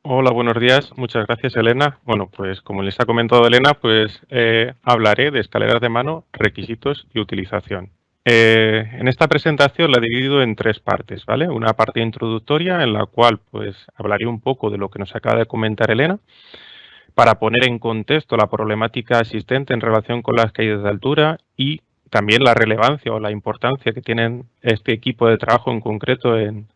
Hola, buenos días. Muchas gracias, Elena. Bueno, pues como les ha comentado Elena, pues hablaré de escaleras de mano, requisitos y utilización. En esta presentación la he dividido en tres partes, ¿vale? Una parte introductoria en la cual pues hablaré un poco de lo que nos acaba de comentar Elena para poner en contexto la problemática existente en relación con las caídas de altura y también la relevancia o la importancia que tienen este equipo de trabajo en concreto en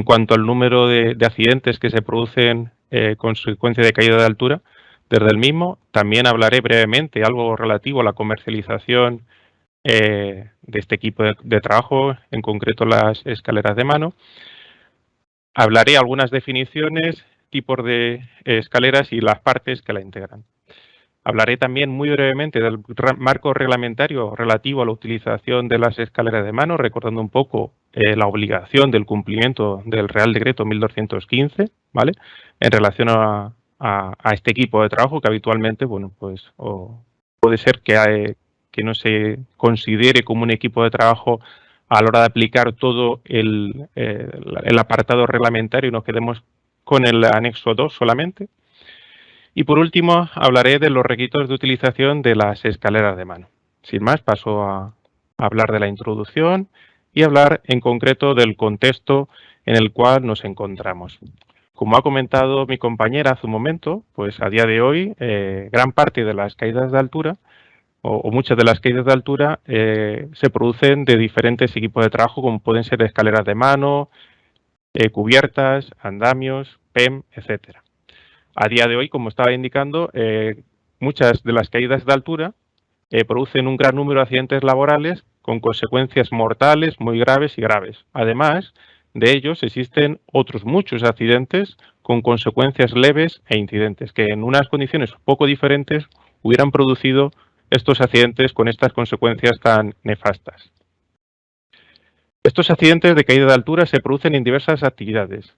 cuanto al número de accidentes que se producen consecuencia de caída de altura desde el mismo. También hablaré brevemente algo relativo a la comercialización de este equipo de trabajo, en concreto las escaleras de mano. Hablaré algunas definiciones, tipos de escaleras y las partes que la integran. Hablaré también muy brevemente del marco reglamentario relativo a la utilización de las escaleras de mano, recordando un poco la obligación del cumplimiento del Real Decreto 1215, ¿vale? En relación a este equipo de trabajo que habitualmente, bueno, pues puede ser que no se considere como un equipo de trabajo a la hora de aplicar todo el apartado reglamentario y nos quedemos con el anexo 2 solamente. Y por último, hablaré de los requisitos de utilización de las escaleras de mano. Sin más, paso a hablar de la introducción y hablar en concreto del contexto en el cual nos encontramos. Como ha comentado mi compañera hace un momento, pues a día de hoy gran parte de las caídas de altura o muchas de las caídas de altura se producen de diferentes equipos de trabajo como pueden ser escaleras de mano, cubiertas, andamios, PEM, etcétera. A día de hoy, como estaba indicando, muchas de las caídas de altura producen un gran número de accidentes laborales con consecuencias mortales muy graves y graves. Además de ellos, existen otros muchos accidentes con consecuencias leves e incidentes que en unas condiciones poco diferentes hubieran producido estos accidentes con estas consecuencias tan nefastas. Estos accidentes de caída de altura se producen en diversas actividades.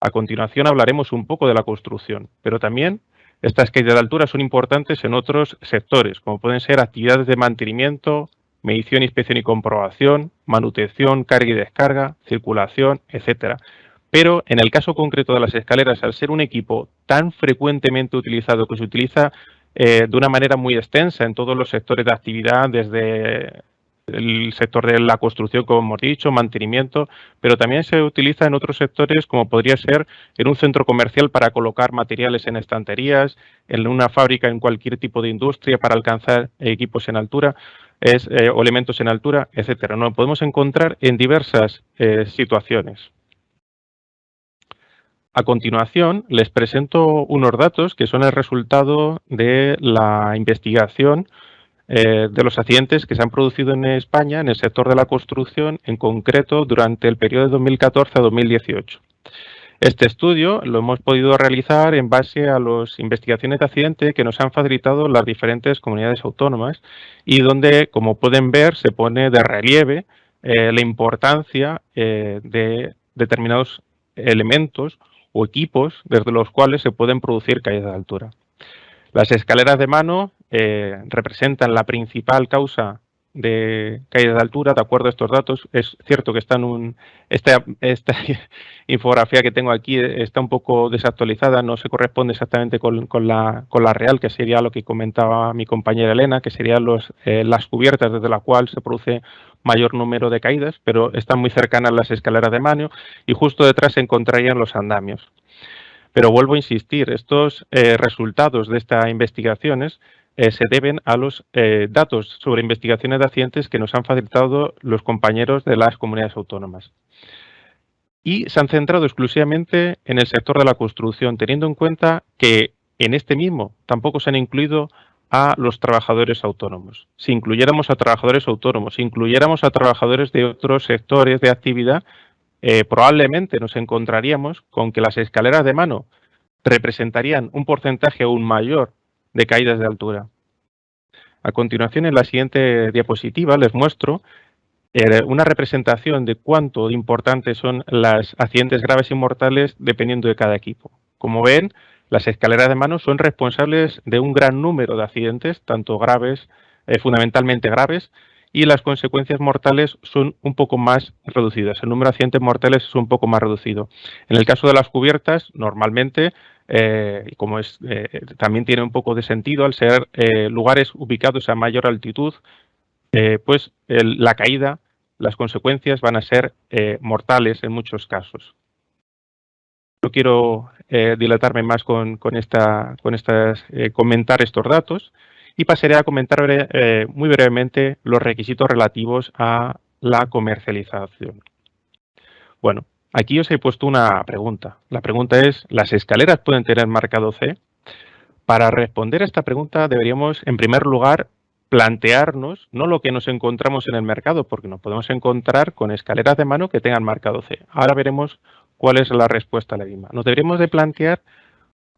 A continuación hablaremos un poco de la construcción, pero también estas caídas de altura son importantes en otros sectores, como pueden ser actividades de mantenimiento, medición, inspección y comprobación, manutención, carga y descarga, circulación, etcétera. Pero en el caso concreto de las escaleras, al ser un equipo tan frecuentemente utilizado que se utiliza de una manera muy extensa en todos los sectores de actividad, desde el sector de la construcción, como hemos dicho, mantenimiento, pero también se utiliza en otros sectores como podría ser en un centro comercial para colocar materiales en estanterías, en una fábrica, en cualquier tipo de industria para alcanzar equipos en altura o elementos en altura, etcétera. Nos podemos encontrar en diversas situaciones. A continuación, les presento unos datos que son el resultado de la investigación de los accidentes que se han producido en España en el sector de la construcción, en concreto durante el periodo de 2014 a 2018. Este estudio lo hemos podido realizar en base a las investigaciones de accidente que nos han facilitado las diferentes comunidades autónomas y donde, como pueden ver, se pone de relieve la importancia de determinados elementos o equipos desde los cuales se pueden producir caídas de altura. Las escaleras de mano representan la principal causa de caída de altura, de acuerdo a estos datos. Es cierto que esta infografía que tengo aquí está un poco desactualizada, no se corresponde exactamente con la real, que sería lo que comentaba mi compañera Elena, que serían las cubiertas desde la cual se produce mayor número de caídas, pero están muy cercanas las escaleras de mano y justo detrás se encontrarían los andamios. Pero vuelvo a insistir, estos resultados de estas investigaciones se deben a los datos sobre investigaciones de accidentes que nos han facilitado los compañeros de las comunidades autónomas. Y se han centrado exclusivamente en el sector de la construcción, teniendo en cuenta que en este mismo tampoco se han incluido a los trabajadores autónomos. Si incluyéramos a trabajadores autónomos, si incluyéramos a trabajadores de otros sectores de actividad, probablemente nos encontraríamos con que las escaleras de mano representarían un porcentaje aún mayor de caídas de altura. A continuación, en la siguiente diapositiva les muestro una representación de cuánto de importantes son los accidentes graves y mortales dependiendo de cada equipo. Como ven, las escaleras de mano son responsables de un gran número de accidentes, tanto graves, fundamentalmente graves, y las consecuencias mortales son un poco más reducidas. El número de accidentes mortales es un poco más reducido. En el caso de las cubiertas, normalmente, como también tiene un poco de sentido, al ser lugares ubicados a mayor altitud, pues la caída, las consecuencias van a ser mortales en muchos casos. No quiero dilatarme más con comentar estos datos y pasaré a comentar muy brevemente los requisitos relativos a la comercialización. Bueno, aquí os he puesto una pregunta. La pregunta es, ¿las escaleras pueden tener marcado C? Para responder a esta pregunta deberíamos, en primer lugar, plantearnos no lo que nos encontramos en el mercado, porque nos podemos encontrar con escaleras de mano que tengan marcado C. Ahora veremos cuál es la respuesta a la misma. Nos deberíamos de plantear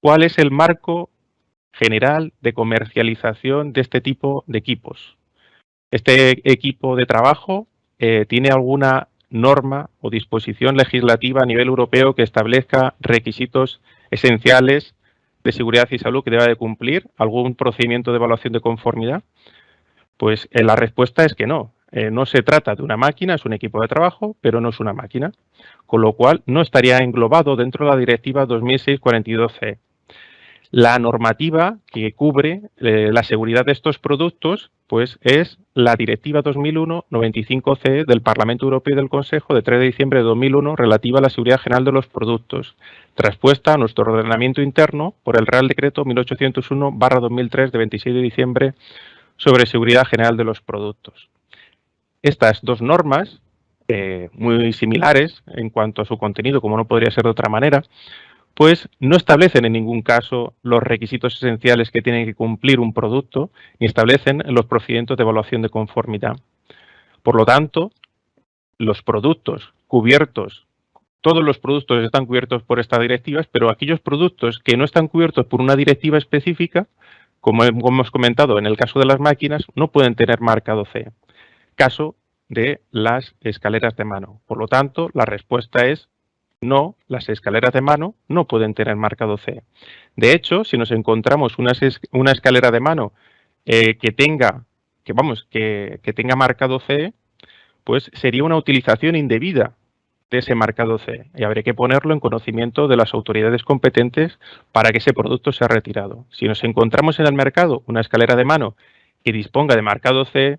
cuál es el marco general de comercialización de este tipo de equipos. Este equipo de trabajo tiene alguna norma o disposición legislativa a nivel europeo que establezca requisitos esenciales de seguridad y salud que deba de cumplir, algún procedimiento de evaluación de conformidad. Pues la respuesta es que no. No se trata de una máquina, es un equipo de trabajo, pero no es una máquina, con lo cual no estaría englobado dentro de la Directiva 2006/42/CE. La normativa que cubre la seguridad de estos productos pues es la Directiva 2001/95/CE del Parlamento Europeo y del Consejo de 3 de diciembre de 2001 relativa a la seguridad general de los productos, traspuesta a nuestro ordenamiento interno por el Real Decreto 1801/2003 de 26 de diciembre sobre seguridad general de los productos. Estas dos normas, muy similares en cuanto a su contenido, como no podría ser de otra manera, pues no establecen en ningún caso los requisitos esenciales que tiene que cumplir un producto, ni establecen los procedimientos de evaluación de conformidad. Por lo tanto, los productos cubiertos, todos los productos están cubiertos por estas directivas, pero aquellos productos que no están cubiertos por una directiva específica, como hemos comentado en el caso de las máquinas, no pueden tener marcado C. Caso de las escaleras de mano. Por lo tanto, la respuesta es no, las escaleras de mano no pueden tener marcado C. De hecho, si nos encontramos una escalera de mano que tenga marcado C, pues sería una utilización indebida de ese marcado C y habría que ponerlo en conocimiento de las autoridades competentes para que ese producto sea retirado. Si nos encontramos en el mercado una escalera de mano que disponga de marcado C,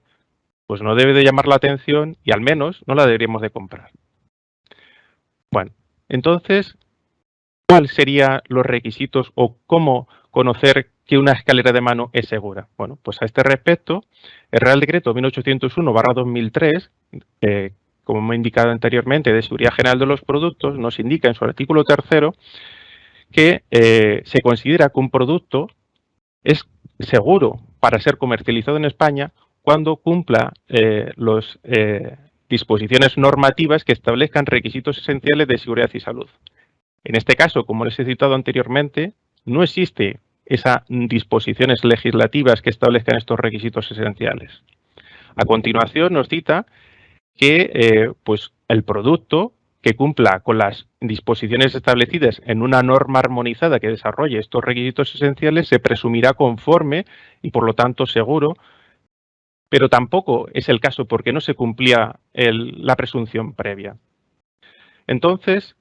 pues no debe de llamar la atención y al menos no la deberíamos de comprar. Bueno, entonces, ¿cuáles serían los requisitos o cómo conocer que una escalera de mano es segura? Bueno, pues a este respecto, el Real Decreto 1801/2003, como he indicado anteriormente, de Seguridad General de los Productos, nos indica en su artículo 3 que se considera que un producto es seguro para ser comercializado en España cuando cumpla las disposiciones normativas que establezcan requisitos esenciales de seguridad y salud. En este caso, como les he citado anteriormente, no existe esas disposiciones legislativas que establezcan estos requisitos esenciales. A continuación nos cita que pues el producto que cumpla con las disposiciones establecidas en una norma armonizada que desarrolle estos requisitos esenciales se presumirá conforme y por lo tanto seguro, pero tampoco es el caso porque no se cumplía la presunción previa. Entonces,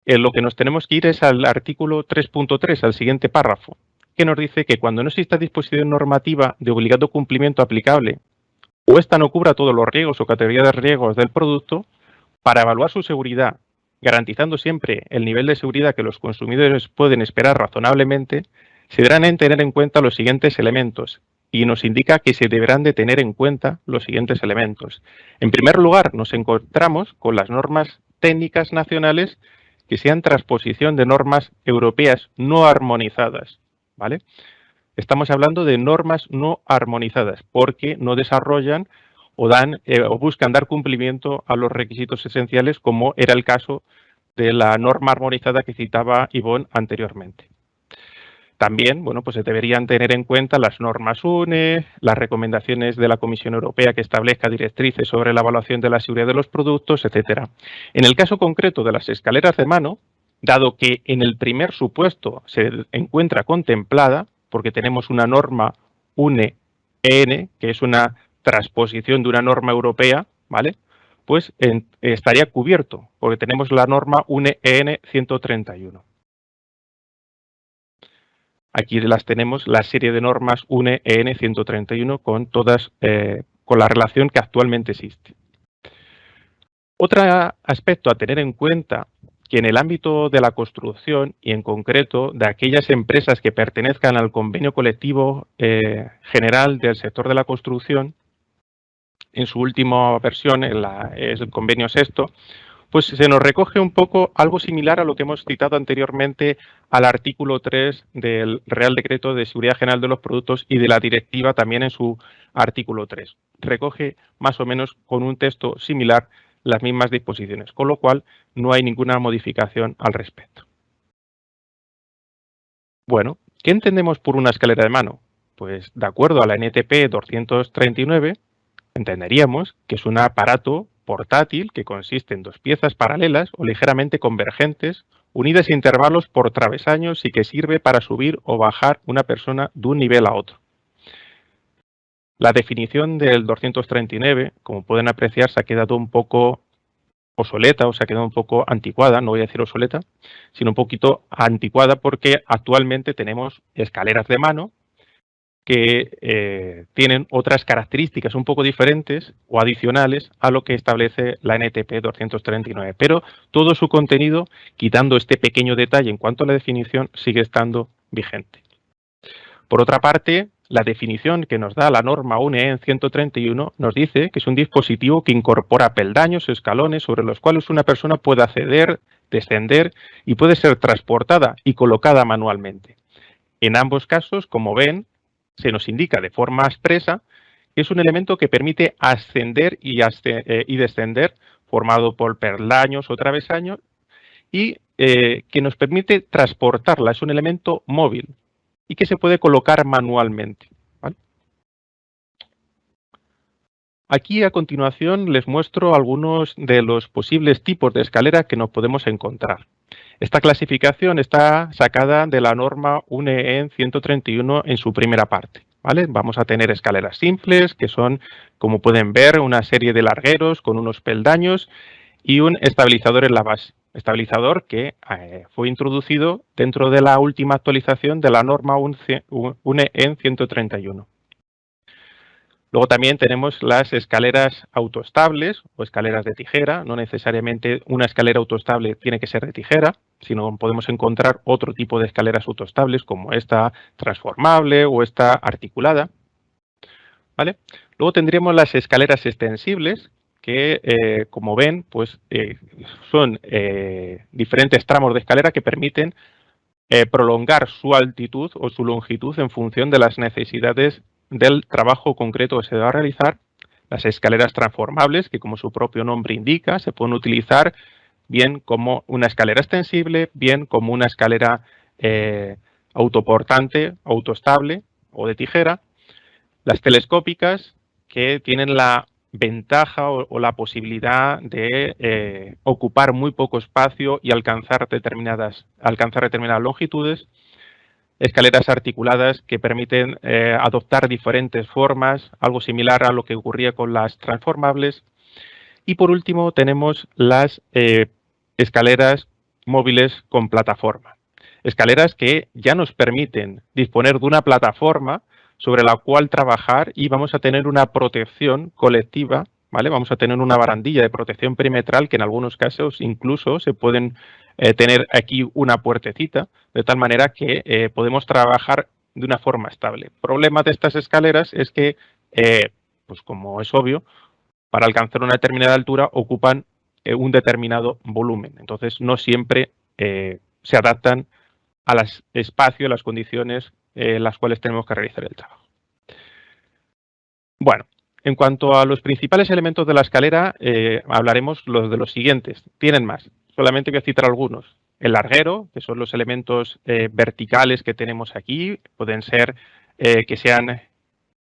lo que nos tenemos que ir es al artículo 3.3, al siguiente párrafo, que nos dice que cuando no exista disposición normativa de obligado cumplimiento aplicable o esta no cubra todos los riesgos o categorías de riesgos del producto, para evaluar su seguridad, garantizando siempre el nivel de seguridad que los consumidores pueden esperar razonablemente, se deberán tener en cuenta los siguientes elementos y nos indica que se deberán de tener en cuenta los siguientes elementos. En primer lugar, nos encontramos con las normas técnicas nacionales que sean transposición de normas europeas no armonizadas, ¿vale? Estamos hablando de normas no armonizadas porque no desarrollan o buscan dar cumplimiento a los requisitos esenciales, como era el caso de la norma armonizada que citaba Ivonne anteriormente. También, bueno, pues se deberían tener en cuenta las normas UNE, las recomendaciones de la Comisión Europea que establezca directrices sobre la evaluación de la seguridad de los productos, etcétera. En el caso concreto de las escaleras de mano, dado que en el primer supuesto se encuentra contemplada, porque tenemos una norma UNE-EN, que es una transposición de una norma europea, ¿vale? Pues estaría cubierto, porque tenemos la norma UNE EN 131. Aquí las tenemos, la serie de normas UNE EN 131 con todas, con la relación que actualmente existe. Otro aspecto a tener en cuenta, que en el ámbito de la construcción y en concreto de aquellas empresas que pertenezcan al convenio colectivo general del sector de la construcción, en su última versión, es el convenio sexto, pues se nos recoge un poco algo similar a lo que hemos citado anteriormente al artículo 3 del Real Decreto de Seguridad General de los Productos y de la directiva también en su artículo 3. Recoge más o menos con un texto similar las mismas disposiciones, con lo cual no hay ninguna modificación al respecto. Bueno, ¿qué entendemos por una escalera de mano? Pues de acuerdo a la NTP 239, entenderíamos que es un aparato portátil que consiste en dos piezas paralelas o ligeramente convergentes, unidas a intervalos por travesaños y que sirve para subir o bajar una persona de un nivel a otro. La definición del 239, como pueden apreciar, se ha quedado un poco obsoleta o se ha quedado un poco anticuada, no voy a decir obsoleta, sino un poquito anticuada porque actualmente tenemos escaleras de mano que tienen otras características un poco diferentes o adicionales a lo que establece la NTP 239, pero todo su contenido, quitando este pequeño detalle en cuanto a la definición, sigue estando vigente. Por otra parte, la definición que nos da la norma UNE en 131 nos dice que es un dispositivo que incorpora peldaños o escalones sobre los cuales una persona puede acceder, descender y puede ser transportada y colocada manualmente. En ambos casos, como ven, se nos indica de forma expresa que es un elemento que permite ascender y descender, formado por peldaños o travesaños, y que nos permite transportarla. Es un elemento móvil y que se puede colocar manualmente, ¿vale? Aquí a continuación les muestro algunos de los posibles tipos de escalera que nos podemos encontrar. Esta clasificación está sacada de la norma UNE en 131 en su primera parte, ¿vale? Vamos a tener escaleras simples, que son, como pueden ver, una serie de largueros con unos peldaños y un estabilizador en la base. Estabilizador que fue introducido dentro de la última actualización de la norma UNE en 131. Luego también tenemos las escaleras autoestables o escaleras de tijera. No necesariamente una escalera autoestable tiene que ser de tijera, sino podemos encontrar otro tipo de escaleras autoestables como esta transformable o esta articulada, ¿vale? Luego tendríamos las escaleras extensibles que, como ven, pues son diferentes tramos de escalera que permiten prolongar su altitud o su longitud en función de las necesidades del trabajo concreto que se va a realizar. Las escaleras transformables, que como su propio nombre indica, se pueden utilizar bien como una escalera extensible, bien como una escalera autoportante, autoestable o de tijera. Las telescópicas, que tienen la ventaja o la posibilidad de ocupar muy poco espacio y alcanzar determinadas longitudes. Escaleras articuladas que permiten adoptar diferentes formas, algo similar a lo que ocurría con las transformables. Y por último tenemos las escaleras móviles con plataforma. Escaleras que ya nos permiten disponer de una plataforma sobre la cual trabajar y vamos a tener una protección colectiva, ¿vale? Vamos a tener una barandilla de protección perimetral que en algunos casos incluso se pueden tener aquí una puertecita, de tal manera que podemos trabajar de una forma estable. El problema de estas escaleras es que, pues como es obvio, para alcanzar una determinada altura ocupan un determinado volumen. Entonces no siempre se adaptan a los espacios, las condiciones en las cuales tenemos que realizar el trabajo. Bueno, en cuanto a los principales elementos de la escalera, hablaremos de los siguientes. Tienen más. Solamente voy a citar algunos. El larguero, que son los elementos verticales que tenemos aquí, pueden ser que sean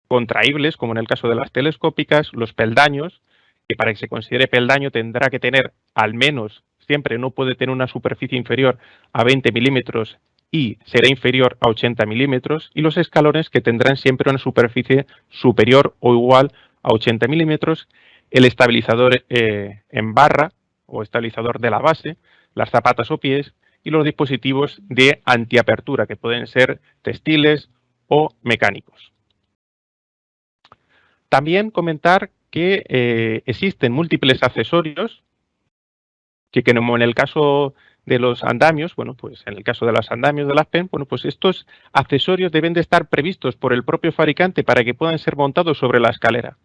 contraíbles, como en el caso de las telescópicas, los peldaños, que para que se considere peldaño tendrá que tener al menos, siempre no puede tener una superficie inferior a 20 milímetros y será inferior a 80 milímetros, y los escalones que tendrán siempre una superficie superior o igual a 80 milímetros, el estabilizador en barra o estabilizador de la base, las zapatas o pies y los dispositivos de antiapertura, que pueden ser textiles o mecánicos. También comentar que existen múltiples accesorios que como en el caso de los andamios, bueno, pues en el caso de los andamios de las PEN, bueno, pues estos accesorios deben de estar previstos por el propio fabricante para que puedan ser montados sobre la escalera.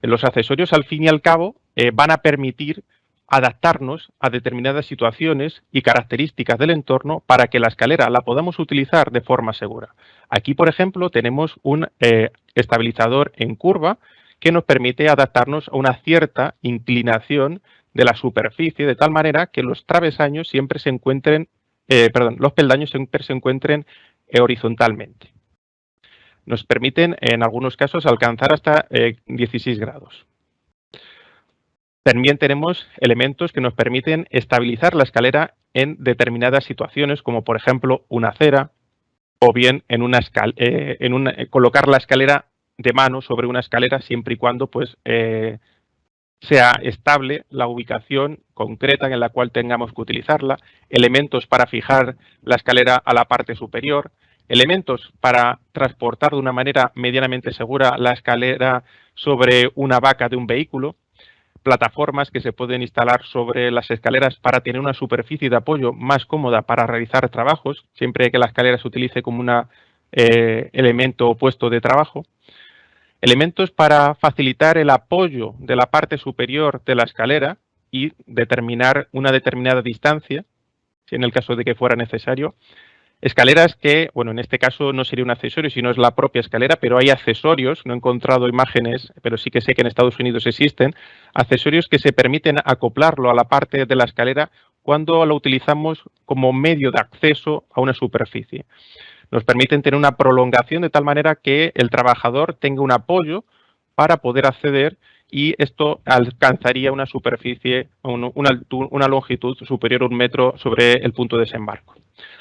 Los accesorios, al fin y al cabo, van a permitir adaptarnos a determinadas situaciones y características del entorno para que la escalera la podamos utilizar de forma segura. Aquí, por ejemplo, tenemos un estabilizador en curva que nos permite adaptarnos a una cierta inclinación de la superficie, de tal manera que los travesaños siempre se encuentren, los peldaños siempre se encuentren horizontalmente. Nos permiten, en algunos casos, alcanzar hasta 16 grados. También tenemos elementos que nos permiten estabilizar la escalera en determinadas situaciones, como por ejemplo una acera, o bien colocar la escalera de mano sobre una escalera, siempre y cuando pues, sea estable la ubicación concreta en la cual tengamos que utilizarla, elementos para fijar la escalera a la parte superior, elementos para transportar de una manera medianamente segura la escalera sobre una baca de un vehículo, plataformas que se pueden instalar sobre las escaleras para tener una superficie de apoyo más cómoda para realizar trabajos, siempre que la escalera se utilice como un elemento opuesto de trabajo. Elementos para facilitar el apoyo de la parte superior de la escalera y determinar una determinada distancia, si en el caso de que fuera necesario. Escaleras que, bueno, en este caso no sería un accesorio, sino es la propia escalera, pero hay accesorios, no he encontrado imágenes, pero sí que sé que en Estados Unidos existen, accesorios que se permiten acoplarlo a la parte de la escalera cuando lo utilizamos como medio de acceso a una superficie. Nos permiten tener una prolongación de tal manera que el trabajador tenga un apoyo para poder acceder y esto alcanzaría una superficie, una longitud superior a 1 metro sobre el punto de desembarco.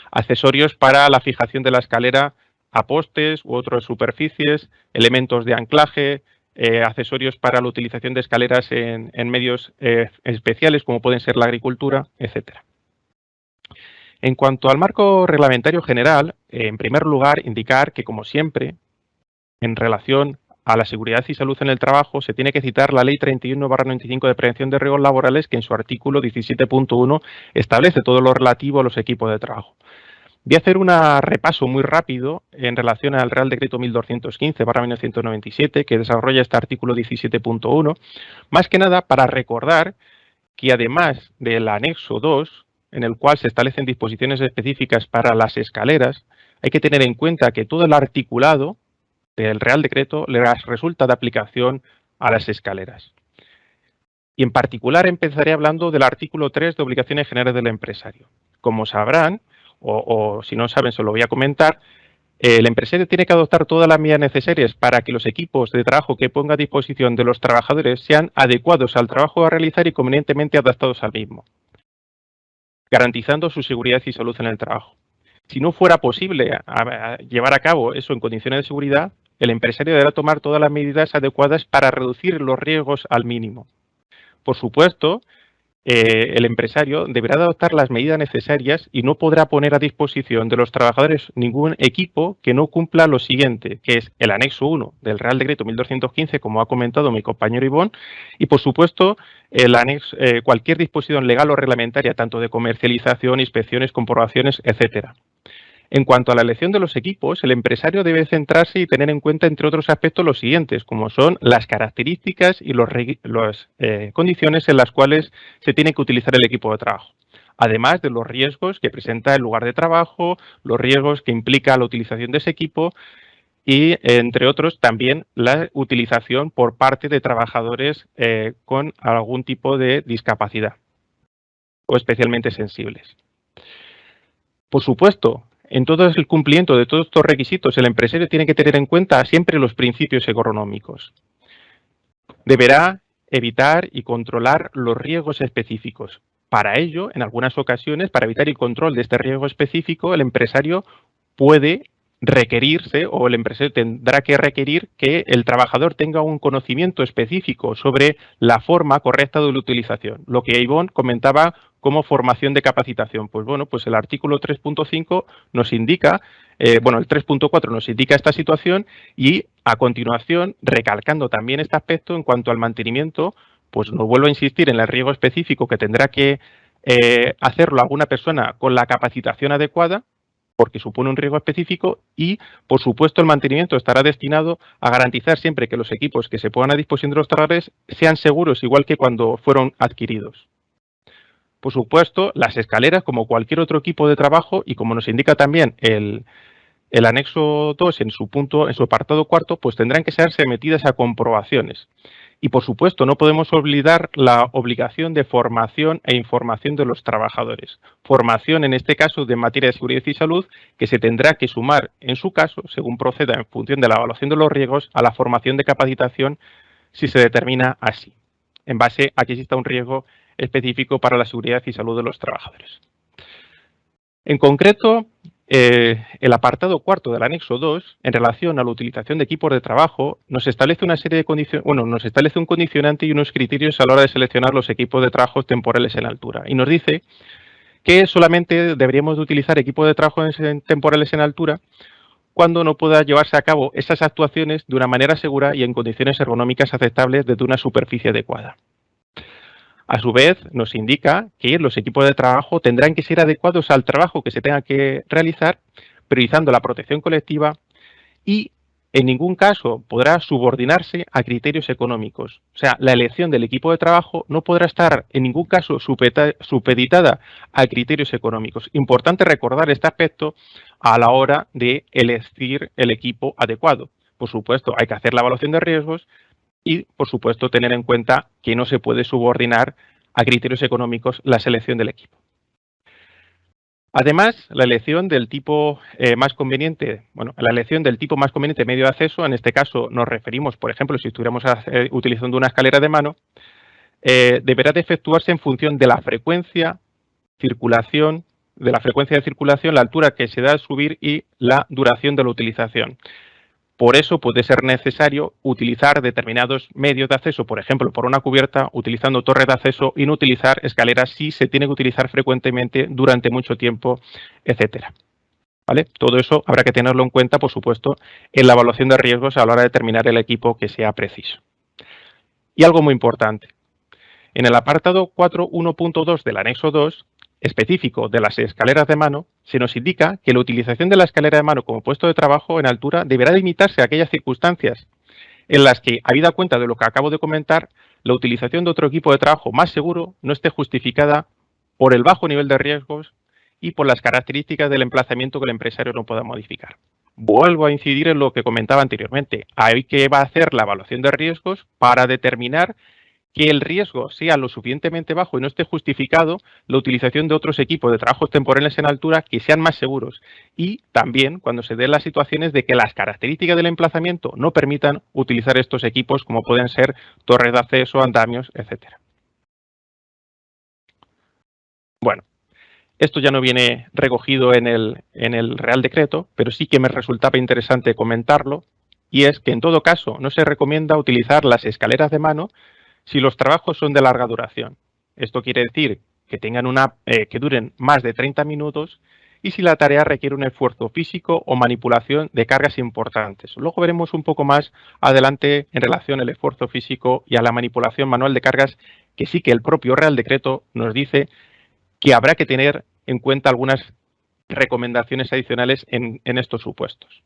Accesorios para la fijación de la escalera a postes u otras superficies, elementos de anclaje, accesorios para la utilización de escaleras en medios especiales como pueden ser la agricultura, etcétera. En cuanto al marco reglamentario general, en primer lugar, indicar que, como siempre, en relación a la seguridad y salud en el trabajo, se tiene que citar la Ley 31/95 de Prevención de Riesgos Laborales, que en su artículo 17.1 establece todo lo relativo a los equipos de trabajo. Voy a hacer un repaso muy rápido en relación al Real Decreto 1215/1997, que desarrolla este artículo 17.1, más que nada para recordar que además del anexo 2, en el cual se establecen disposiciones específicas para las escaleras, hay que tener en cuenta que todo el articulado del Real Decreto les resulta de aplicación a las escaleras. Y en particular empezaré hablando del artículo 3 de obligaciones generales del empresario. Como sabrán, o si no saben se lo voy a comentar, el empresario tiene que adoptar todas las medidas necesarias para que los equipos de trabajo que ponga a disposición de los trabajadores sean adecuados al trabajo a realizar y convenientemente adaptados al mismo, garantizando su seguridad y salud en el trabajo. Si no fuera posible llevar a cabo eso en condiciones de seguridad, el empresario deberá tomar todas las medidas adecuadas para reducir los riesgos al mínimo. Por supuesto, el empresario deberá adoptar las medidas necesarias y no podrá poner a disposición de los trabajadores ningún equipo que no cumpla lo siguiente, que es el anexo 1 del Real Decreto 1215, como ha comentado mi compañero Ivón, y por supuesto cualquier disposición legal o reglamentaria, tanto de comercialización, inspecciones, comprobaciones, etcétera. En cuanto a la elección de los equipos, el empresario debe centrarse y tener en cuenta, entre otros aspectos, los siguientes, como son las características y las condiciones en las cuales se tiene que utilizar el equipo de trabajo. Además de los riesgos que presenta el lugar de trabajo, los riesgos que implica la utilización de ese equipo y, entre otros, también la utilización por parte de trabajadores con algún tipo de discapacidad o especialmente sensibles. Por supuesto, en todo el cumplimiento de todos estos requisitos, el empresario tiene que tener en cuenta siempre los principios económicos. Deberá evitar y controlar los riesgos específicos. Para ello, en algunas ocasiones, para evitar el control de este riesgo específico, el empresario puede requerirse o el empresario tendrá que requerir que el trabajador tenga un conocimiento específico sobre la forma correcta de la utilización. Lo que Ivonne comentaba como formación de capacitación. Pues bueno, pues el artículo 3.5 nos indica, bueno, el 3.4 nos indica esta situación y a continuación, recalcando también este aspecto en cuanto al mantenimiento, pues nos vuelvo a insistir en el riesgo específico que tendrá que hacerlo alguna persona con la capacitación adecuada, porque supone un riesgo específico y, por supuesto, el mantenimiento estará destinado a garantizar siempre que los equipos que se pongan a disposición de los trabajadores sean seguros, igual que cuando fueron adquiridos. Por supuesto, las escaleras, como cualquier otro equipo de trabajo, y como nos indica también el anexo 2 en su apartado cuarto, pues tendrán que ser sometidas a comprobaciones. Y, por supuesto, no podemos olvidar la obligación de formación e información de los trabajadores. Formación, en este caso, de materia de seguridad y salud, que se tendrá que sumar, en su caso, según proceda en función de la evaluación de los riesgos, a la formación de capacitación si se determina así, en base a que exista un riesgo específico para la seguridad y salud de los trabajadores. En concreto, el apartado cuarto del anexo 2, en relación a la utilización de equipos de trabajo, nos establece una serie de condiciones, nos establece un condicionante y unos criterios a la hora de seleccionar los equipos de trabajo temporales en altura. Y nos dice que solamente deberíamos de utilizar equipos de trabajo temporales en altura cuando no pueda llevarse a cabo esas actuaciones de una manera segura y en condiciones ergonómicas aceptables desde una superficie adecuada. A su vez, nos indica que los equipos de trabajo tendrán que ser adecuados al trabajo que se tenga que realizar, priorizando la protección colectiva y en ningún caso podrá subordinarse a criterios económicos. O sea, la elección del equipo de trabajo no podrá estar en ningún caso supeditada a criterios económicos. Importante recordar este aspecto a la hora de elegir el equipo adecuado. Por supuesto, hay que hacer la evaluación de riesgos, y, por supuesto, tener en cuenta que no se puede subordinar a criterios económicos la selección del equipo. Además, la elección del tipo más conveniente, la elección del tipo más conveniente medio de acceso, en este caso nos referimos, por ejemplo, si estuviéramos utilizando una escalera de mano, deberá de efectuarse en función de la frecuencia de circulación, la altura que se da al subir y la duración de la utilización. Por eso puede ser necesario utilizar determinados medios de acceso, por ejemplo, por una cubierta, utilizando torres de acceso y no utilizar escaleras si se tiene que utilizar frecuentemente durante mucho tiempo, etcétera. ¿Vale? Todo eso habrá que tenerlo en cuenta, por supuesto, en la evaluación de riesgos a la hora de determinar el equipo que sea preciso. Y algo muy importante. En el apartado 4.1.2 del anexo 2, específico de las escaleras de mano, se nos indica que la utilización de la escalera de mano como puesto de trabajo en altura deberá limitarse a aquellas circunstancias en las que, habida cuenta de lo que acabo de comentar, la utilización de otro equipo de trabajo más seguro no esté justificada por el bajo nivel de riesgos y por las características del emplazamiento que el empresario no pueda modificar. Vuelvo a incidir en lo que comentaba anteriormente. Hay que hacer la evaluación de riesgos para determinar que el riesgo sea lo suficientemente bajo y no esté justificado la utilización de otros equipos de trabajos temporales en altura que sean más seguros. Y también cuando se den las situaciones de que las características del emplazamiento no permitan utilizar estos equipos, como pueden ser torres de acceso, andamios, etcétera. Bueno, esto ya no viene recogido en el Real Decreto, pero sí que me resultaba interesante comentarlo, y es que en todo caso no se recomienda utilizar las escaleras de mano si los trabajos son de larga duración. Esto quiere decir que que duren más de 30 minutos y si la tarea requiere un esfuerzo físico o manipulación de cargas importantes. Luego veremos un poco más adelante en relación al esfuerzo físico y a la manipulación manual de cargas, que sí que el propio Real Decreto nos dice que habrá que tener en cuenta algunas recomendaciones adicionales en estos supuestos.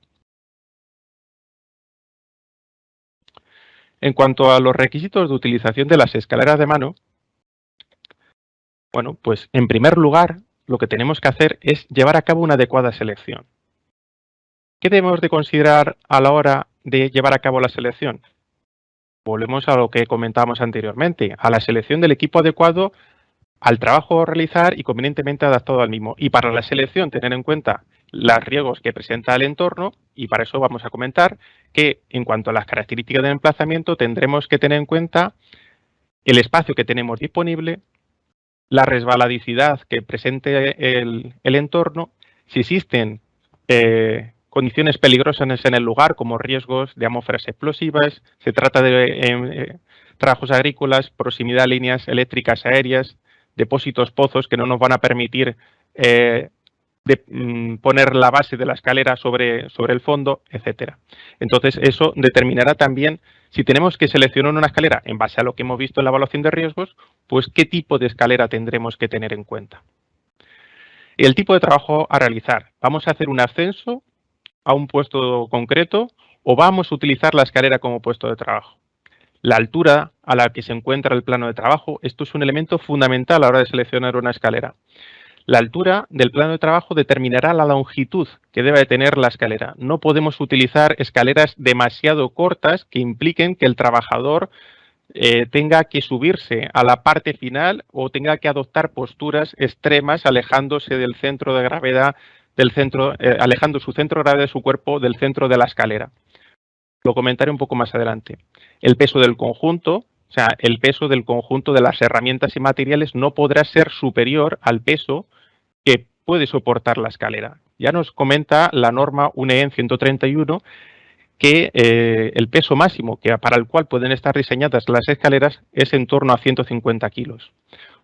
En cuanto a los requisitos de utilización de las escaleras de mano, bueno, pues en primer lugar, lo que tenemos que hacer es llevar a cabo una adecuada selección. ¿Qué debemos de considerar a la hora de llevar a cabo la selección? Volvemos a lo que comentábamos anteriormente, a la selección del equipo adecuado al trabajo a realizar y convenientemente adaptado al mismo. Y para la selección, tener en cuenta los riesgos que presenta el entorno, y para eso vamos a comentar que en cuanto a las características del emplazamiento tendremos que tener en cuenta el espacio que tenemos disponible, la resbaladicidad que presente el entorno, si existen condiciones peligrosas en el lugar, como riesgos de atmósferas explosivas. Se trata de trabajos agrícolas, proximidad a líneas eléctricas aéreas, depósitos, pozos que no nos van a permitir poner la base de la escalera sobre el fondo, etcétera. Entonces, eso determinará también, si tenemos que seleccionar una escalera en base a lo que hemos visto en la evaluación de riesgos, pues qué tipo de escalera tendremos que tener en cuenta. Y el tipo de trabajo a realizar. ¿Vamos a hacer un ascenso a un puesto concreto o vamos a utilizar la escalera como puesto de trabajo? La altura a la que se encuentra el plano de trabajo, esto es un elemento fundamental a la hora de seleccionar una escalera. La altura del plano de trabajo determinará la longitud que debe tener la escalera. No podemos utilizar escaleras demasiado cortas que impliquen que el trabajador tenga que subirse a la parte final o tenga que adoptar posturas extremas alejándose del centro de gravedad, alejando su centro de gravedad de su cuerpo del centro de la escalera. Lo comentaré un poco más adelante. El peso del conjunto, o sea, el peso del conjunto de las herramientas y materiales no podrá ser superior al peso que puede soportar la escalera. Ya nos comenta la norma UNEEN 131 que el peso máximo para el cual pueden estar diseñadas las escaleras es en torno a 150 kilos.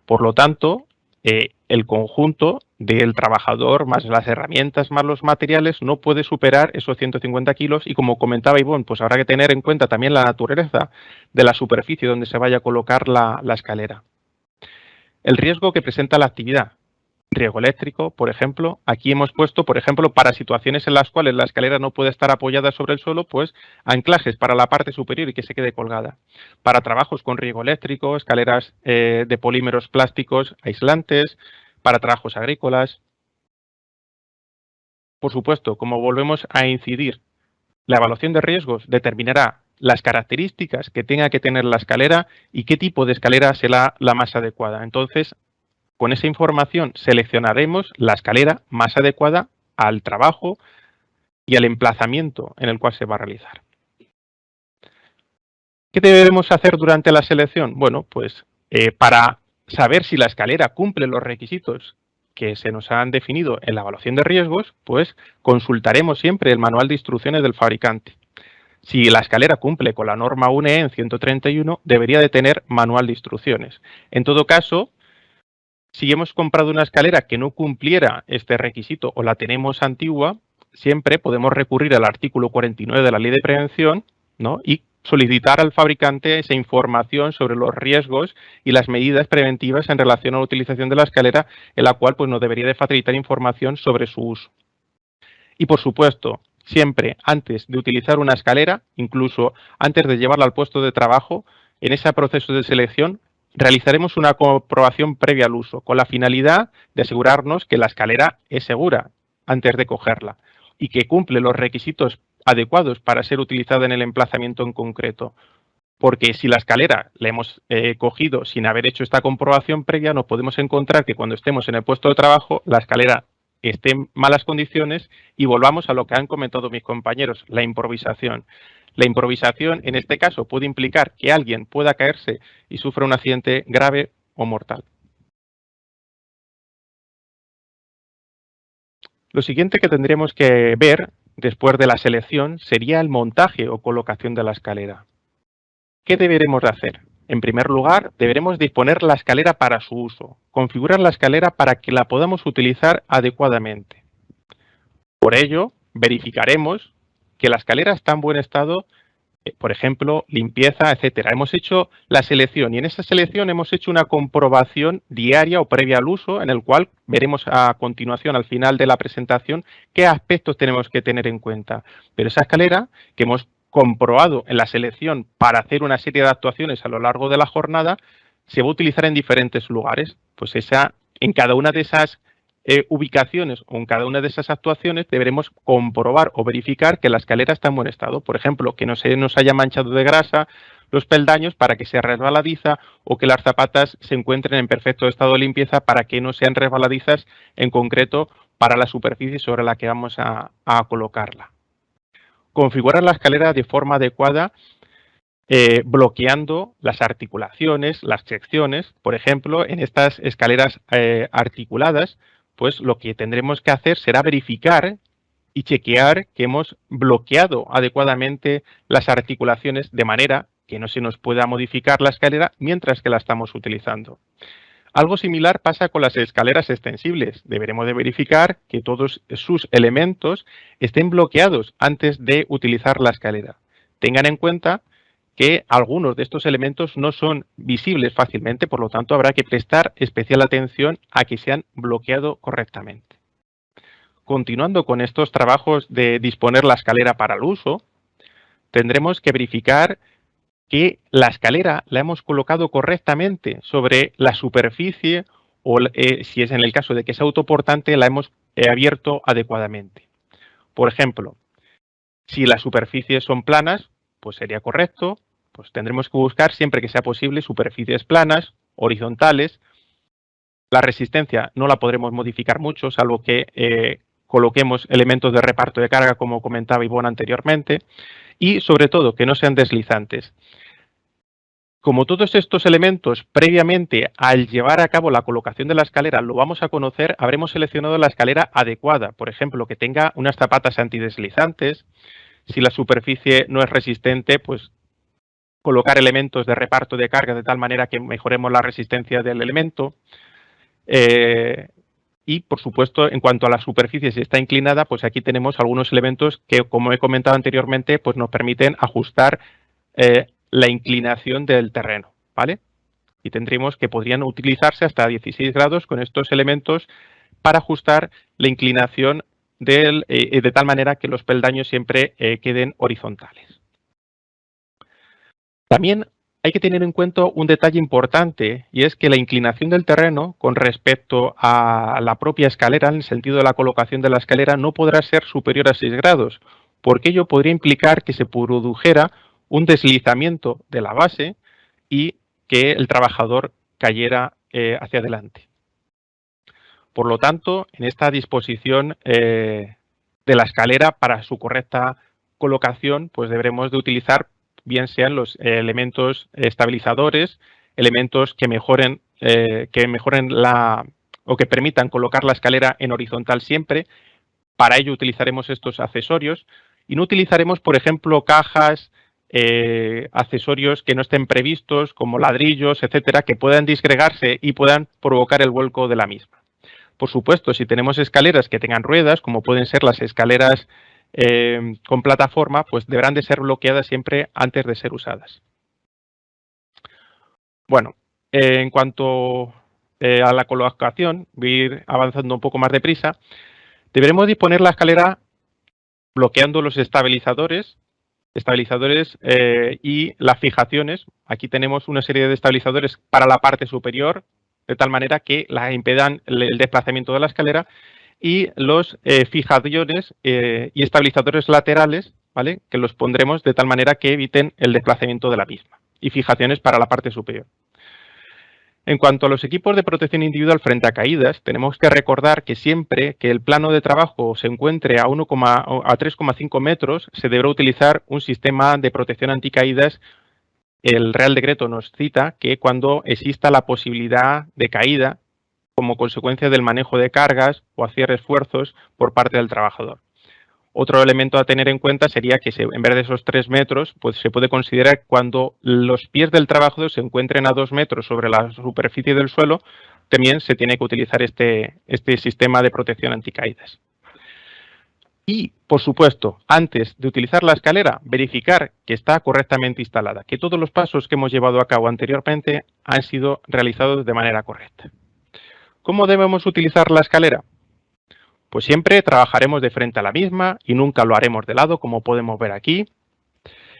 Por lo tanto, el conjunto del trabajador más las herramientas más los materiales no puede superar esos 150 kilos y, como comentaba Ivonne, pues habrá que tener en cuenta también la naturaleza de la superficie donde se vaya a colocar la escalera. El riesgo que presenta la actividad. Riesgo eléctrico, por ejemplo. Aquí hemos puesto, por ejemplo, para situaciones en las cuales la escalera no puede estar apoyada sobre el suelo, pues anclajes para la parte superior y que se quede colgada. Para trabajos con riesgo eléctrico, escaleras de polímeros plásticos aislantes, para trabajos agrícolas. Por supuesto, como volvemos a incidir, la evaluación de riesgos determinará las características que tenga que tener la escalera y qué tipo de escalera será la más adecuada. Entonces, con esa información seleccionaremos la escalera más adecuada al trabajo y al emplazamiento en el cual se va a realizar. ¿Qué debemos hacer durante la selección? Bueno, pues para saber si la escalera cumple los requisitos que se nos han definido en la evaluación de riesgos, pues consultaremos siempre el manual de instrucciones del fabricante. Si la escalera cumple con la norma UNEEN 131, debería de tener manual de instrucciones. En todo caso, si hemos comprado una escalera que no cumpliera este requisito o la tenemos antigua, siempre podemos recurrir al artículo 49 de la Ley de Prevención, ¿no? Y solicitar al fabricante esa información sobre los riesgos y las medidas preventivas en relación a la utilización de la escalera, en la cual pues, nos debería de facilitar información sobre su uso. Y por supuesto, siempre antes de utilizar una escalera, incluso antes de llevarla al puesto de trabajo, en ese proceso de selección, realizaremos una comprobación previa al uso, con la finalidad de asegurarnos que la escalera es segura antes de cogerla y que cumple los requisitos adecuados para ser utilizada en el emplazamiento en concreto. Porque si la escalera la hemos cogido sin haber hecho esta comprobación previa, nos podemos encontrar que cuando estemos en el puesto de trabajo, la escalera esté en malas condiciones y volvamos a lo que han comentado mis compañeros, la improvisación. La improvisación, en este caso, puede implicar que alguien pueda caerse y sufra un accidente grave o mortal. Lo siguiente que tendríamos que ver después de la selección sería el montaje o colocación de la escalera. ¿Qué deberemos de hacer? En primer lugar, deberemos disponer la escalera para su uso, configurar la escalera para que la podamos utilizar adecuadamente. Por ello, verificaremos que la escalera está en buen estado, por ejemplo, limpieza, etcétera. Hemos hecho la selección y en esa selección hemos hecho una comprobación diaria o previa al uso, en el cual veremos a continuación, al final de la presentación, qué aspectos tenemos que tener en cuenta. Pero esa escalera que hemos comprobado en la selección para hacer una serie de actuaciones a lo largo de la jornada, se va a utilizar en diferentes lugares. Pues en cada una de esas ubicaciones o en cada una de esas actuaciones deberemos comprobar o verificar que la escalera está en buen estado. Por ejemplo, que no se nos haya manchado de grasa los peldaños para que sea resbaladiza o que las zapatas se encuentren en perfecto estado de limpieza para que no sean resbaladizas en concreto para la superficie sobre la que vamos a colocarla. Configurar la escalera de forma adecuada bloqueando las articulaciones, las secciones. Por ejemplo, en estas escaleras articuladas, pues lo que tendremos que hacer será verificar y chequear que hemos bloqueado adecuadamente las articulaciones de manera que no se nos pueda modificar la escalera mientras que la estamos utilizando. Algo similar pasa con las escaleras extensibles. Deberemos de verificar que todos sus elementos estén bloqueados antes de utilizar la escalera. Tengan en cuenta que algunos de estos elementos no son visibles fácilmente, por lo tanto habrá que prestar especial atención a que se han bloqueado correctamente. Continuando con estos trabajos de disponer la escalera para el uso, tendremos que verificar que la escalera la hemos colocado correctamente sobre la superficie o, si es en el caso de que sea autoportante, la hemos abierto adecuadamente. Por ejemplo, si las superficies son planas, pues sería correcto, pues tendremos que buscar siempre que sea posible superficies planas, horizontales. La resistencia no la podremos modificar mucho, salvo que coloquemos elementos de reparto de carga, como comentaba Ivonne anteriormente, y sobre todo que no sean deslizantes. Como todos estos elementos previamente al llevar a cabo la colocación de la escalera lo vamos a conocer, habremos seleccionado la escalera adecuada, por ejemplo, que tenga unas zapatas antideslizantes. Si la superficie no es resistente, pues colocar elementos de reparto de carga de tal manera que mejoremos la resistencia del elemento. Y, por supuesto, en cuanto a la superficie, si está inclinada, pues aquí tenemos algunos elementos que, como he comentado anteriormente, pues nos permiten ajustar la inclinación del terreno, ¿vale? Y tendríamos que podrían utilizarse hasta 16 grados con estos elementos para ajustar la inclinación de tal manera que los peldaños siempre queden horizontales. También hay que tener en cuenta un detalle importante, y es que la inclinación del terreno con respecto a la propia escalera, en el sentido de la colocación de la escalera, no podrá ser superior a 6 grados, porque ello podría implicar que se produjera un deslizamiento de la base y que el trabajador cayera hacia adelante. Por lo tanto, en esta disposición de la escalera para su correcta colocación, pues deberemos de utilizar bien sean los elementos estabilizadores, elementos que mejoren o que permitan colocar la escalera en horizontal siempre. Para ello utilizaremos estos accesorios y no utilizaremos, por ejemplo, cajas, accesorios que no estén previstos, como ladrillos, etcétera, que puedan disgregarse y puedan provocar el vuelco de la misma. Por supuesto, si tenemos escaleras que tengan ruedas, como pueden ser las escaleras con plataforma, pues deberán de ser bloqueadas siempre antes de ser usadas. Bueno, en cuanto a la colocación, voy a ir avanzando un poco más deprisa. Deberemos disponer la escalera bloqueando los estabilizadores y las fijaciones. Aquí tenemos una serie de estabilizadores para la parte superior, de tal manera que la impedan el desplazamiento de la escalera, y los fijaciones y estabilizadores laterales, ¿vale?, que los pondremos de tal manera que eviten el desplazamiento de la misma, y fijaciones para la parte superior. En cuanto a los equipos de protección individual frente a caídas, tenemos que recordar que siempre que el plano de trabajo se encuentre a 3,5 metros, se deberá utilizar un sistema de protección anticaídas. El Real Decreto nos cita que cuando exista la posibilidad de caída como consecuencia del manejo de cargas o hacer esfuerzos por parte del trabajador. Otro elemento a tener en cuenta sería que en vez de esos 3 metros, pues se puede considerar cuando los pies del trabajador se encuentren a 2 metros sobre la superficie del suelo, también se tiene que utilizar este sistema de protección anticaídas. Y, por supuesto, antes de utilizar la escalera, verificar que está correctamente instalada, que todos los pasos que hemos llevado a cabo anteriormente han sido realizados de manera correcta. ¿Cómo debemos utilizar la escalera? Pues siempre trabajaremos de frente a la misma y nunca lo haremos de lado, como podemos ver aquí.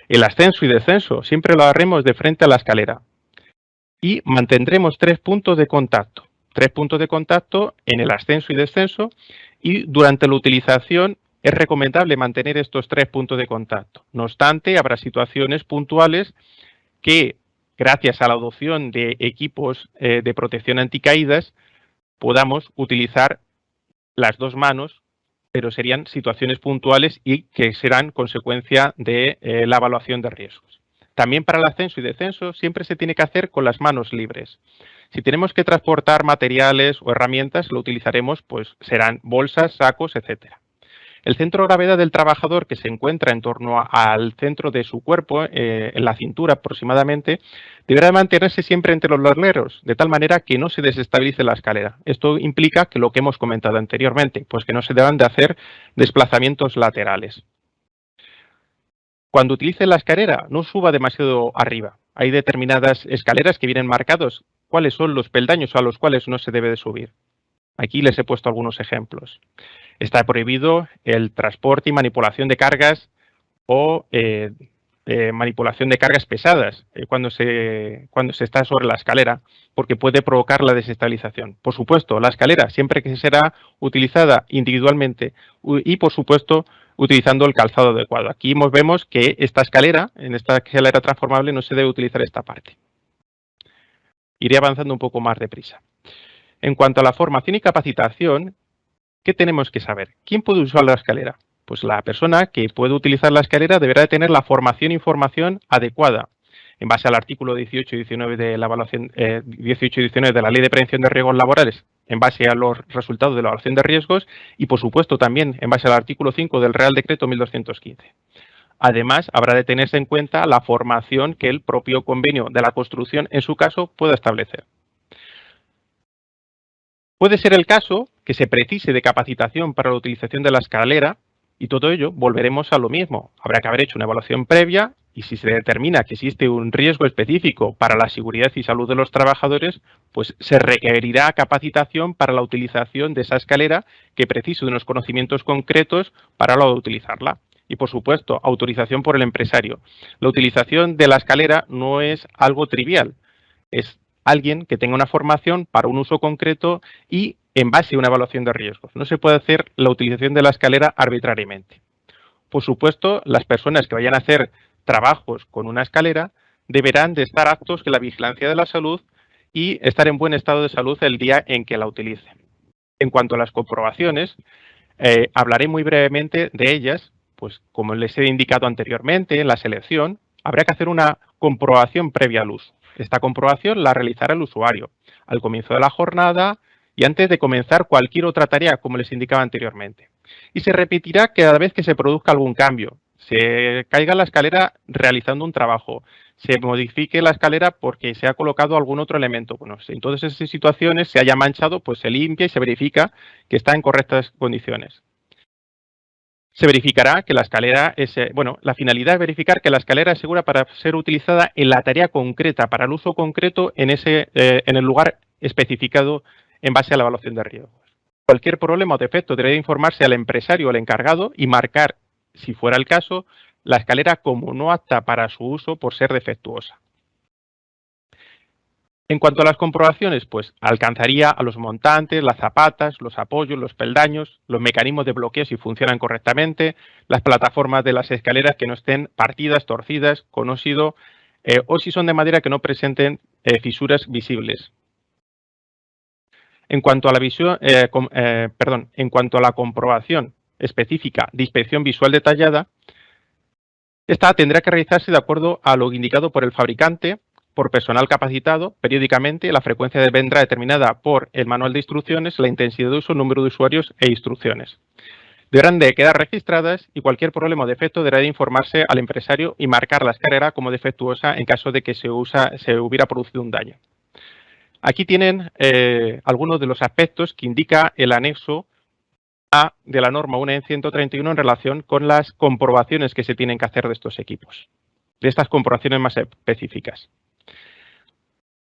El ascenso y descenso siempre lo haremos de frente a la escalera. Y mantendremos 3 puntos de contacto. 3 puntos de contacto en el ascenso y descenso, y durante la utilización es recomendable mantener estos 3 puntos de contacto. No obstante, habrá situaciones puntuales que, gracias a la adopción de equipos de protección anticaídas, podamos utilizar las 2 manos, pero serían situaciones puntuales y que serán consecuencia de la evaluación de riesgos. También para el ascenso y descenso siempre se tiene que hacer con las manos libres. Si tenemos que transportar materiales o herramientas, lo utilizaremos, pues serán bolsas, sacos, etcétera. El centro de gravedad del trabajador, que se encuentra en torno al centro de su cuerpo, en la cintura aproximadamente, deberá mantenerse siempre entre los largueros, de tal manera que no se desestabilice la escalera. Esto implica que lo que hemos comentado anteriormente, pues que no se deban de hacer desplazamientos laterales. Cuando utilice la escalera, no suba demasiado arriba. Hay determinadas escaleras que vienen marcados cuáles son los peldaños a los cuales no se debe de subir. Aquí les he puesto algunos ejemplos. Está prohibido el transporte y manipulación de cargas o manipulación de cargas pesadas cuando se está sobre la escalera, porque puede provocar la desestabilización. Por supuesto, la escalera siempre que será utilizada individualmente y, por supuesto, utilizando el calzado adecuado. Aquí vemos que en esta escalera transformable no se debe utilizar esta parte. Iré avanzando un poco más deprisa. En cuanto a la formación y capacitación, ¿qué tenemos que saber? ¿Quién puede usar la escalera? Pues la persona que puede utilizar la escalera deberá de tener la formación e información adecuada en base al artículo 18 y 19 de la evaluación 18 y 19 de la Ley de Prevención de Riesgos Laborales, en base a los resultados de la evaluación de riesgos y, por supuesto, también en base al artículo 5 del Real Decreto 1215. Además, habrá de tenerse en cuenta la formación que el propio convenio de la construcción, en su caso, pueda establecer. Puede ser el caso que se precise de capacitación para la utilización de la escalera y todo ello volveremos a lo mismo. Habrá que haber hecho una evaluación previa y si se determina que existe un riesgo específico para la seguridad y salud de los trabajadores, pues se requerirá capacitación para la utilización de esa escalera que precise de unos conocimientos concretos para la utilizarla. Y, por supuesto, autorización por el empresario. La utilización de la escalera no es algo trivial. Es alguien que tenga una formación para un uso concreto y en base a una evaluación de riesgos. No se puede hacer la utilización de la escalera arbitrariamente. Por supuesto, las personas que vayan a hacer trabajos con una escalera deberán de estar aptos que la vigilancia de la salud y estar en buen estado de salud el día en que la utilicen. En cuanto a las comprobaciones, hablaré muy brevemente de ellas, pues como les he indicado anteriormente en la selección, habrá que hacer una comprobación previa al uso. Esta comprobación la realizará el usuario al comienzo de la jornada y antes de comenzar cualquier otra tarea, como les indicaba anteriormente. Y se repetirá cada vez que se produzca algún cambio, se caiga la escalera realizando un trabajo, se modifique la escalera porque se ha colocado algún otro elemento. Bueno, en todas esas situaciones se haya manchado, pues se limpia y se verifica que está en correctas condiciones. Se verificará que la escalera es, la finalidad es verificar que la escalera es segura para ser utilizada en la tarea concreta, para el uso concreto en el lugar especificado en base a la evaluación de riesgos. Cualquier problema o defecto debe informarse al empresario o al encargado y marcar, si fuera el caso, la escalera como no apta para su uso por ser defectuosa. En cuanto a las comprobaciones, pues alcanzaría a los montantes, las zapatas, los apoyos, los peldaños, los mecanismos de bloqueo si funcionan correctamente, las plataformas de las escaleras que no estén partidas, torcidas, con óxido o si son de madera que no presenten fisuras visibles. En cuanto a la comprobación específica de inspección visual detallada, esta tendrá que realizarse de acuerdo a lo indicado por el fabricante, por personal capacitado, periódicamente. La frecuencia vendrá determinada por el manual de instrucciones, la intensidad de uso, número de usuarios e instrucciones. Deberán de quedar registradas y cualquier problema o defecto deberá de informarse al empresario y marcar la escalera como defectuosa en caso de que se hubiera producido un daño. Aquí tienen algunos de los aspectos que indica el anexo A de la norma 1 en relación con las comprobaciones que se tienen que hacer de estos equipos, de estas comprobaciones más específicas.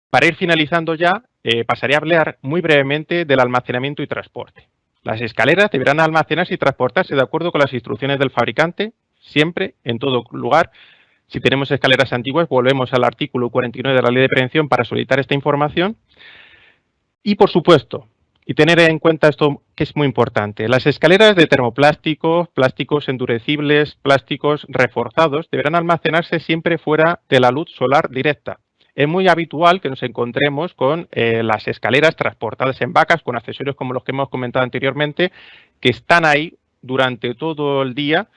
Para ir finalizando ya, pasaré a hablar muy brevemente del almacenamiento y transporte. Las escaleras deberán almacenarse y transportarse de acuerdo con las instrucciones del fabricante, siempre, en todo lugar. Si tenemos escaleras antiguas, volvemos al artículo 49 de la Ley de Prevención para solicitar esta información. Y, por supuesto, y tener en cuenta esto que es muy importante, las escaleras de termoplástico, plásticos endurecibles, plásticos reforzados, deberán almacenarse siempre fuera de la luz solar directa. Es muy habitual que nos encontremos con las escaleras transportadas en vacas con accesorios como los que hemos comentado anteriormente, que están ahí durante todo el día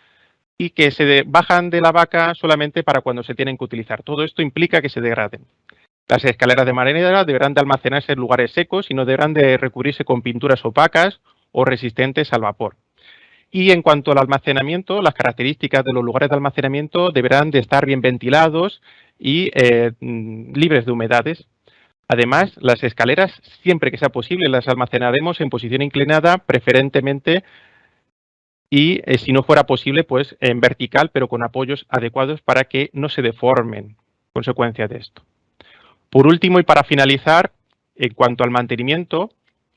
y que se bajan de la vaca solamente para cuando se tienen que utilizar. Todo esto implica que se degraden. Las escaleras de madera deberán de almacenarse en lugares secos y no deberán de recubrirse con pinturas opacas o resistentes al vapor. Y en cuanto al almacenamiento, las características de los lugares de almacenamiento deberán de estar bien ventilados y libres de humedades. Además, las escaleras, siempre que sea posible, las almacenaremos en posición inclinada, preferentemente, y si no fuera posible, pues en vertical, pero con apoyos adecuados para que no se deformen consecuencia de esto. Por último, y para finalizar, en cuanto al mantenimiento,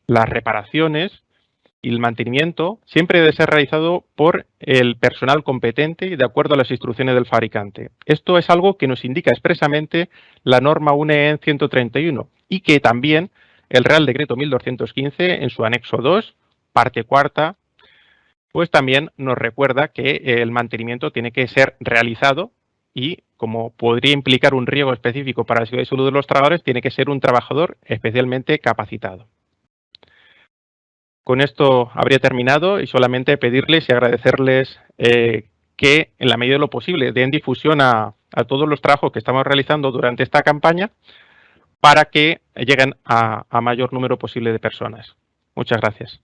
las reparaciones y el mantenimiento siempre debe ser realizado por el personal competente y de acuerdo a las instrucciones del fabricante. Esto es algo que nos indica expresamente la norma UNE 131 y que también el Real Decreto 1215 en su anexo 2, parte cuarta, pues también nos recuerda que el mantenimiento tiene que ser realizado y, como podría implicar un riesgo específico para la seguridad y salud de los trabajadores, tiene que ser un trabajador especialmente capacitado. Con esto habría terminado y solamente pedirles y agradecerles que, en la medida de lo posible, den difusión a todos los trabajos que estamos realizando durante esta campaña para que lleguen a mayor número posible de personas. Muchas gracias.